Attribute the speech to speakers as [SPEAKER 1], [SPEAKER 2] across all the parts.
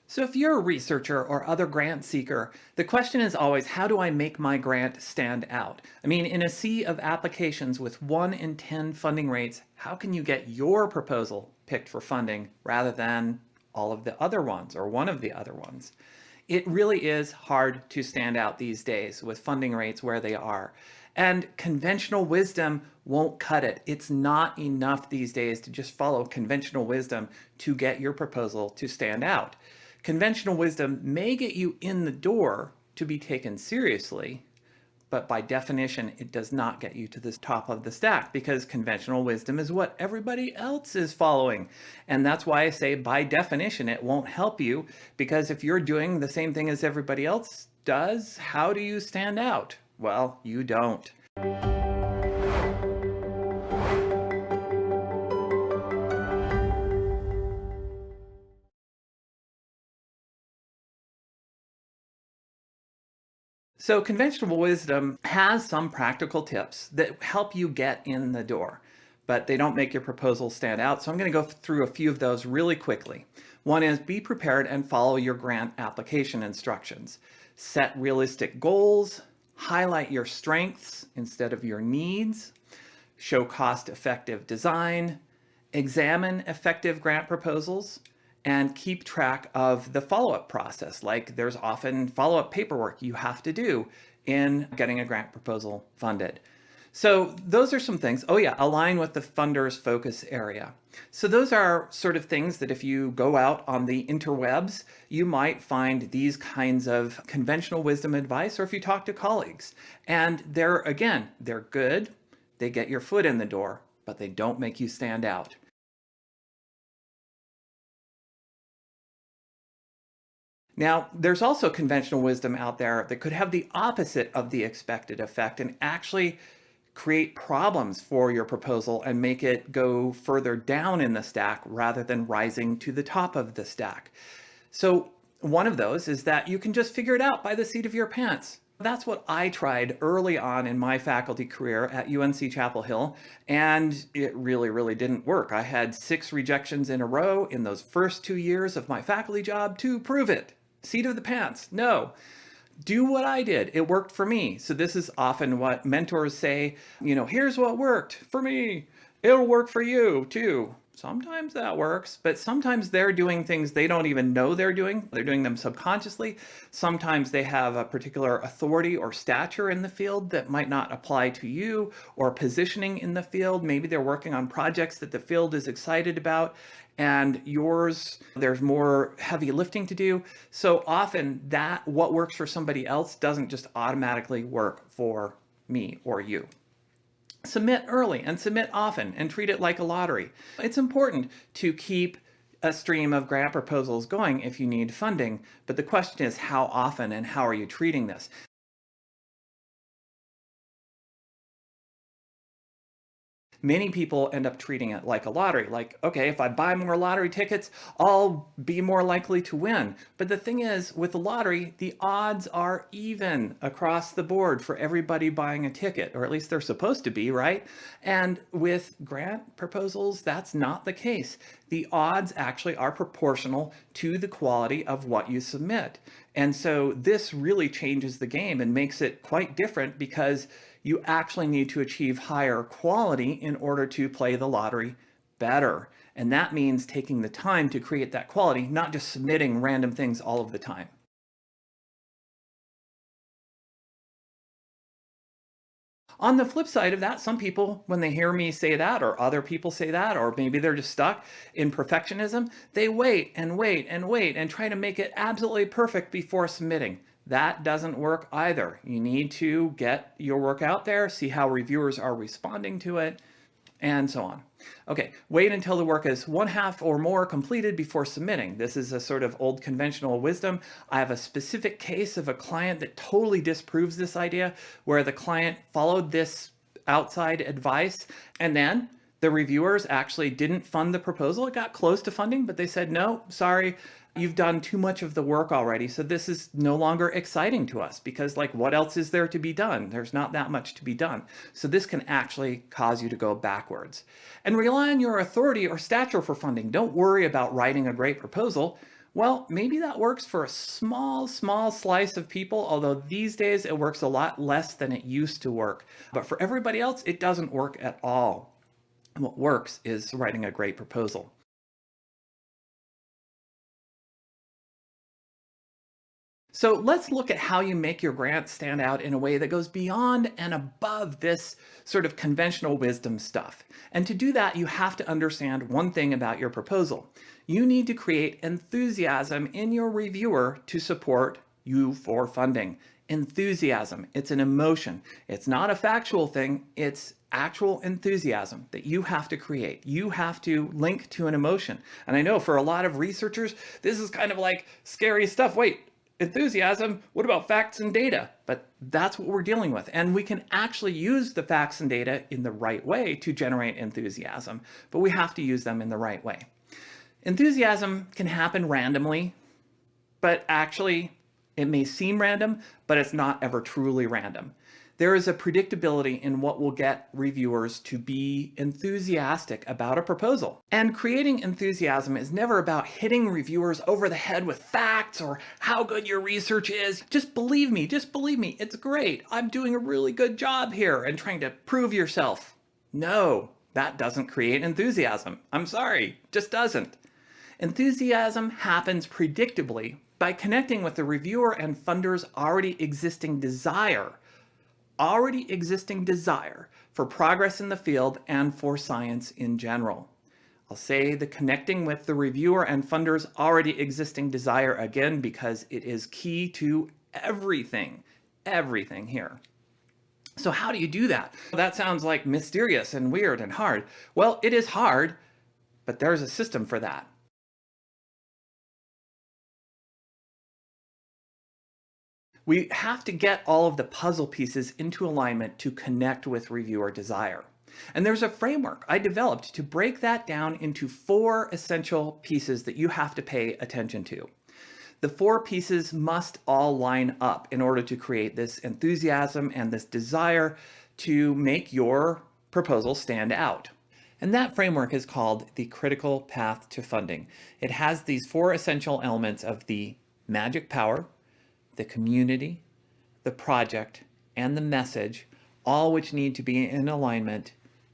[SPEAKER 1] So if you're a researcher or other grant seeker, the question is always, how do I make my grant stand out? I mean, in a sea of applications with 1 in 10 funding rates, how can you get your proposal picked for funding rather than all of the other ones or one of the other ones? It really is hard to stand out these days with funding rates where they are. And conventional wisdom won't cut it. It's not enough these days to just follow conventional wisdom to get your proposal to stand out. Conventional wisdom may get you in the door to be taken seriously, but by definition, it does not get you to the top of the stack because conventional wisdom is what everybody else is following. And that's why I say by definition, it won't help you, because if you're doing the same thing as everybody else does, how do you stand out? Well, you don't. So conventional wisdom has some practical tips that help you get in the door, but they don't make your proposal stand out. So I'm going to go through a few of those really quickly. One is be prepared and follow your grant application instructions. Set realistic goals, highlight your strengths instead of your needs, show cost-effective design, examine effective grant proposals, and keep track of the follow-up process. Like there's often follow-up paperwork you have to do in getting a grant proposal funded. So those are some things. Oh yeah, align with the funder's focus area. So those are sort of things that if you go out on the interwebs, you might find these kinds of conventional wisdom advice, or if you talk to colleagues. And they're good. They get your foot in the door, but they don't make you stand out. Now, there's also conventional wisdom out there that could have the opposite of the expected effect and actually create problems for your proposal and make it go further down in the stack rather than rising to the top of the stack. So one of those is that you can just figure it out by the seat of your pants. That's what I tried early on in my faculty career at UNC Chapel Hill, and it really, really didn't work. I had 6 rejections in a row in those first 2 years of my faculty job to prove it. Seat of the pants. No. Do what I did. It worked for me. So this is often what mentors say, here's what worked for me. It'll work for you too. Sometimes that works, but sometimes they're doing things they don't even know they're doing. They're doing them subconsciously. Sometimes they have a particular authority or stature in the field that might not apply to you, or positioning in the field. Maybe they're working on projects that the field is excited about, and yours, there's more heavy lifting to do. So often that what works for somebody else doesn't just automatically work for me or you. Submit early and submit often and treat it like a lottery. It's important to keep a stream of grant proposals going if you need funding, but the question is how often and how are you treating this? Many people end up treating it like a lottery. Like, okay, if I buy more lottery tickets, I'll be more likely to win. But the thing is, with the lottery, the odds are even across the board for everybody buying a ticket, or at least they're supposed to be, right? And with grant proposals, that's not the case. The odds actually are proportional to the quality of what you submit. And so this really changes the game and makes it quite different, because you actually need to achieve higher quality in order to play the lottery better. And that means taking the time to create that quality, not just submitting random things all of the time. On the flip side of that, some people, when they hear me say that, or other people say that, or maybe they're just stuck in perfectionism, they wait and wait and wait and try to make it absolutely perfect before submitting. That doesn't work either. You need to get your work out there, see how reviewers are responding to it, and so on. Okay, wait until the work is 1/2 or more completed before submitting. This is a sort of old conventional wisdom. I have a specific case of a client that totally disproves this idea, where the client followed this outside advice, and then the reviewers actually didn't fund the proposal. It got close to funding, but they said, no, sorry, you've done too much of the work already, so this is no longer exciting to us, because like, what else is there to be done? There's not that much to be done. So this can actually cause you to go backwards. And rely on your authority or stature for funding. Don't worry about writing a great proposal. Well, maybe that works for a small slice of people, although these days it works a lot less than it used to work. But for everybody else, it doesn't work at all. What works is writing a great proposal. So let's look at how you make your grant stand out in a way that goes beyond and above this sort of conventional wisdom stuff. And to do that, you have to understand one thing about your proposal. You need to create enthusiasm in your reviewer to support you for funding. Enthusiasm, it's an emotion. It's not a factual thing, it's actual enthusiasm that you have to create. You have to link to an emotion. And I know for a lot of researchers, this is kind of like scary stuff. Wait, enthusiasm, what about facts and data? But that's what we're dealing with. And we can actually use the facts and data in the right way to generate enthusiasm, but we have to use them in the right way. Enthusiasm can happen randomly, but actually it may seem random, but it's not ever truly random. There is a predictability in what will get reviewers to be enthusiastic about a proposal. And creating enthusiasm is never about hitting reviewers over the head with facts or how good your research is. Just believe me, it's great. I'm doing a really good job here, and trying to prove yourself. No, that doesn't create enthusiasm. I'm sorry, just doesn't. Enthusiasm happens predictably by connecting with the reviewer and funder's already existing desire for progress in the field and for science in general. I'll say the connecting with the reviewer and funder's already existing desire again, because it is key to everything here. So how do you do that? That sounds like mysterious and weird and hard. Well, it is hard, but there's a system for that. We have to get all of the puzzle pieces into alignment to connect with reviewer desire. And there's a framework I developed to break that down into 4 essential pieces that you have to pay attention to. The 4 pieces must all line up in order to create this enthusiasm and this desire to make your proposal stand out. And that framework is called the critical path to funding. It has these 4 essential elements of the magic power, the community, the project, and the message, all which need to be in alignment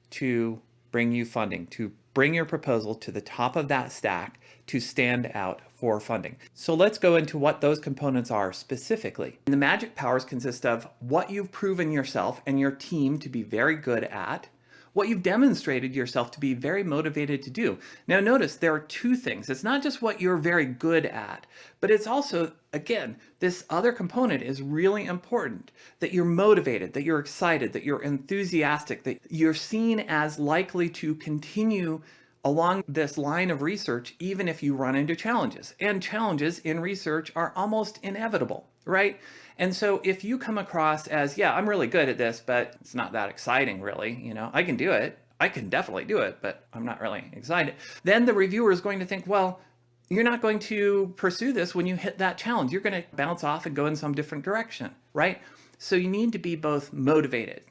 [SPEAKER 1] to bring you funding, to bring your proposal to the top of that stack to stand out for funding. So let's go into what those components are specifically. The magic powers consist of what you've proven yourself and your team to be very good at, what you've demonstrated yourself to be very motivated to do. Now notice there are 2 things. It's not just what you're very good at, but it's also, again, this other component is really important, that you're motivated, that you're excited, that you're enthusiastic, that you're seen as likely to continue along this line of research even if you run into challenges. And challenges in research are almost inevitable, right? And so if you come across as, yeah, I'm really good at this, but it's not that exciting really, I can do it. I can definitely do it, but I'm not really excited. Then the reviewer is going to think, well, you're not going to pursue this when you hit that challenge. You're going to bounce off and go in some different direction, right? So you need to be both motivated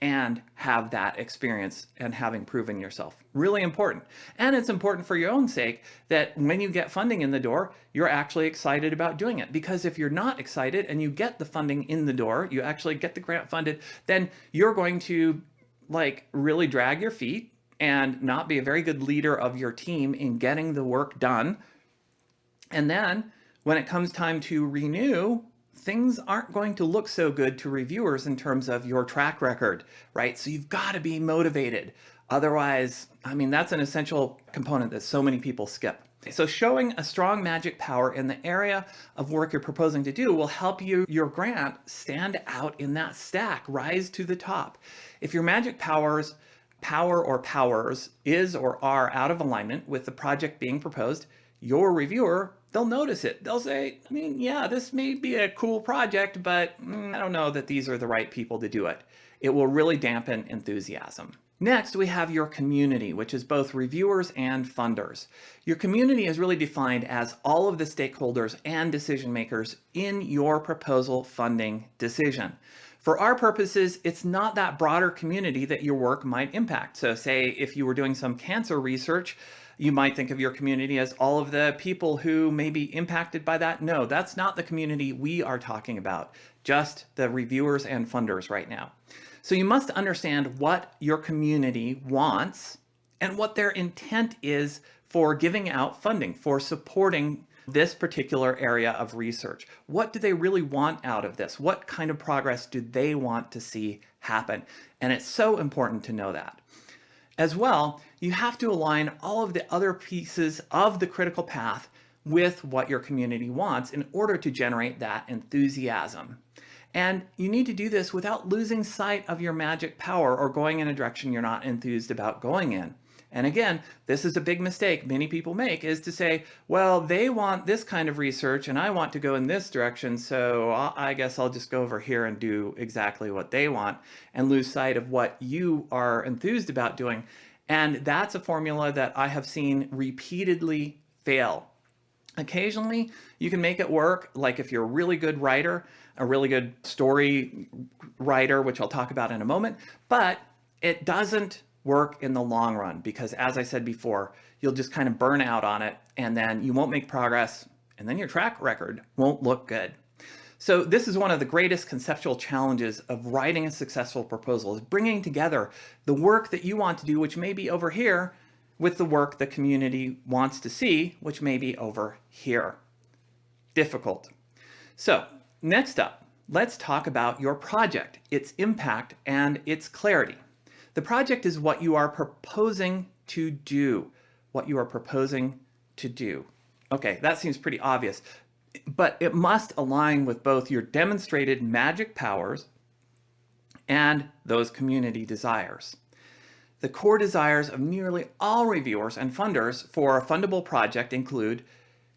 [SPEAKER 1] and have that experience and having proven yourself. Really important. And it's important for your own sake that when you get funding in the door, you're actually excited about doing it. Because if you're not excited and you get the funding in the door, you actually get the grant funded, then you're going to really drag your feet and not be a very good leader of your team in getting the work done. And then when it comes time to renew, things aren't going to look so good to reviewers in terms of your track record, right? So you've got to be motivated. Otherwise, that's an essential component that so many people skip. So showing a strong magic power in the area of work you're proposing to do will help your grant stand out in that stack, rise to the top. If your magic powers is or are out of alignment with the project being proposed, your reviewer, they'll notice it. They'll say, yeah, this may be a cool project, but I don't know that these are the right people to do it. It will really dampen enthusiasm. Next, we have your community, which is both reviewers and funders. Your community is really defined as all of the stakeholders and decision makers in your proposal funding decision. For our purposes, it's not that broader community that your work might impact. So say if you were doing some cancer research, You might think of your community as all of the people who may be impacted by that. No, that's not the community we are talking about, just the reviewers and funders right now. So you must understand what your community wants and what their intent is for giving out funding, for supporting this particular area of research. What do they really want out of this? What kind of progress do they want to see happen? And it's so important to know that. As well, you have to align all of the other pieces of the critical path with what your community wants in order to generate that enthusiasm. And you need to do this without losing sight of your magic power or going in a direction you're not enthused about going in. And again, this is a big mistake many people make, is to say, well, they want this kind of research and I want to go in this direction, so I guess I'll just go over here and do exactly what they want, and lose sight of what you are enthused about doing. And that's a formula that I have seen repeatedly fail. Occasionally, you can make it work, like if you're a really good writer, a really good story writer, which I'll talk about in a moment, but it doesn't work in the long run, because as I said before, you'll just kind of burn out on it, and then you won't make progress, and then your track record won't look good. So this is one of the greatest conceptual challenges of writing a successful proposal, is bringing together the work that you want to do, which may be over here, with the work the community wants to see, which may be over here. Difficult. So next up, let's talk about your project, its impact, and its clarity. The project is what you are proposing to do. What you are proposing to do. Okay, that seems pretty obvious, but it must align with both your demonstrated magic powers and those community desires. The core desires of nearly all reviewers and funders for a fundable project include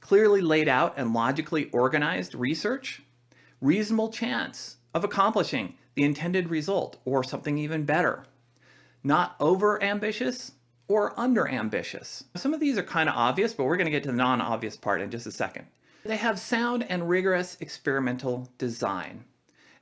[SPEAKER 1] clearly laid out and logically organized research, reasonable chance of accomplishing the intended result or something even better, not over-ambitious or under-ambitious. Some of these are kind of obvious, but we're going to get to the non-obvious part in just a second. They have sound and rigorous experimental design,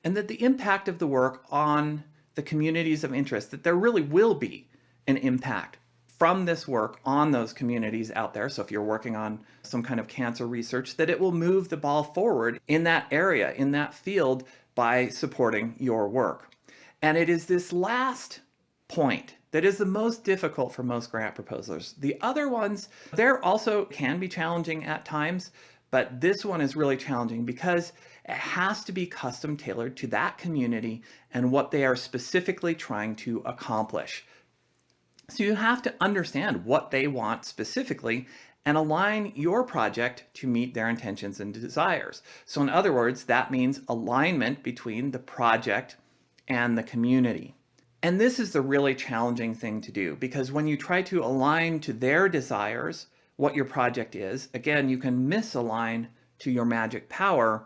[SPEAKER 1] and that the impact of the work on the communities of interest, that there really will be an impact from this work on those communities out there. So if you're working on some kind of cancer research, that it will move the ball forward in that area, in that field, by supporting your work. And it is this last point that is the most difficult for most grant proposers. The other ones, they're also can be challenging at times, but this one is really challenging because it has to be custom tailored to that community and what they are specifically trying to accomplish. So you have to understand what they want specifically and align your project to meet their intentions and desires. So in other words, that means alignment between the project and the community. And this is the really challenging thing to do, because when you try to align to their desires what your project is, again, you can misalign to your magic power.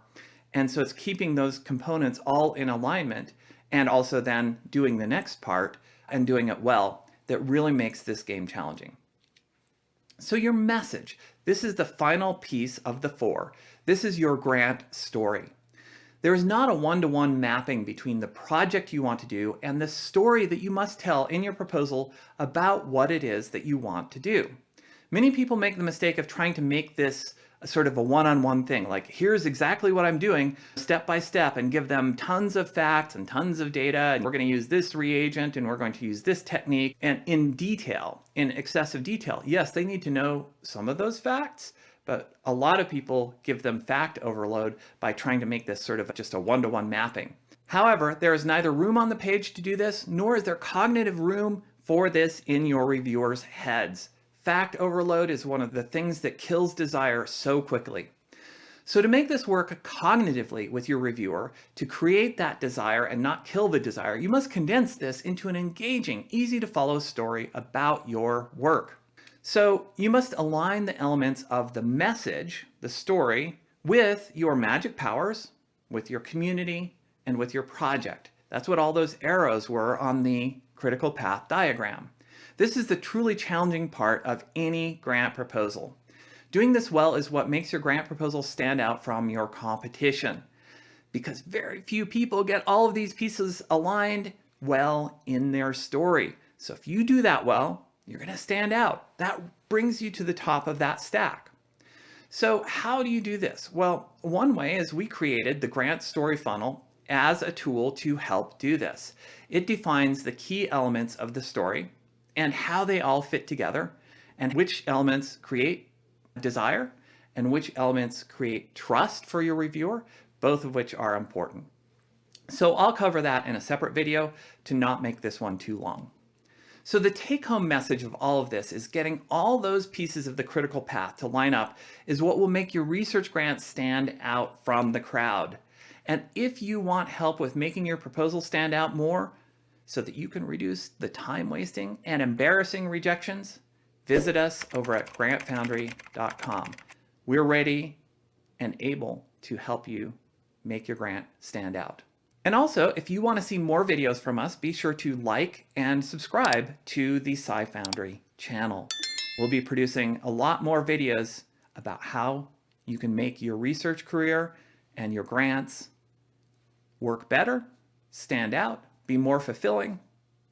[SPEAKER 1] And so it's keeping those components all in alignment and also then doing the next part and doing it well that really makes this game challenging. So your message, this is the final piece of the 4. This is your grant story. There is not a one-to-one mapping between the project you want to do and the story that you must tell in your proposal about what it is that you want to do. Many people make the mistake of trying to make this a sort of a one-on-one thing, like here's exactly what I'm doing step by step, and give them tons of facts and tons of data, and we're going to use this reagent and we're going to use this technique, and in detail, in excessive detail. Yes, they need to know some of those facts, but a lot of people give them fact overload by trying to make this sort of just a one-to-one mapping. However, there is neither room on the page to do this, nor is there cognitive room for this in your reviewers' heads. Fact overload is one of the things that kills desire so quickly. So to make this work cognitively with your reviewer, to create that desire and not kill the desire, you must condense this into an engaging, easy to follow story about your work. So you must align the elements of the message, the story, with your magic powers, with your community, and with your project. That's what all those arrows were on the critical path diagram. This is the truly challenging part of any grant proposal. Doing this well is what makes your grant proposal stand out from your competition, because very few people get all of these pieces aligned well in their story. So if you do that well, you're going to stand out. That brings you to the top of that stack. So how do you do this? Well, one way is we created the grant story funnel as a tool to help do this. It defines the key elements of the story and how they all fit together, and which elements create desire and which elements create trust for your reviewer, both of which are important. So I'll cover that in a separate video to not make this one too long. So the take-home message of all of this is getting all those pieces of the critical path to line up is what will make your research grant stand out from the crowd. And if you want help with making your proposal stand out more so that you can reduce the time wasting and embarrassing rejections, visit us over at grantfoundry.com. We're ready and able to help you make your grant stand out. And also, if you want to see more videos from us, be sure to like and subscribe to the SciFoundry channel. We'll be producing a lot more videos about how you can make your research career and your grants work better, stand out, be more fulfilling,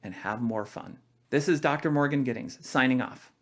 [SPEAKER 1] and have more fun. This is Dr. Morgan Giddings signing off.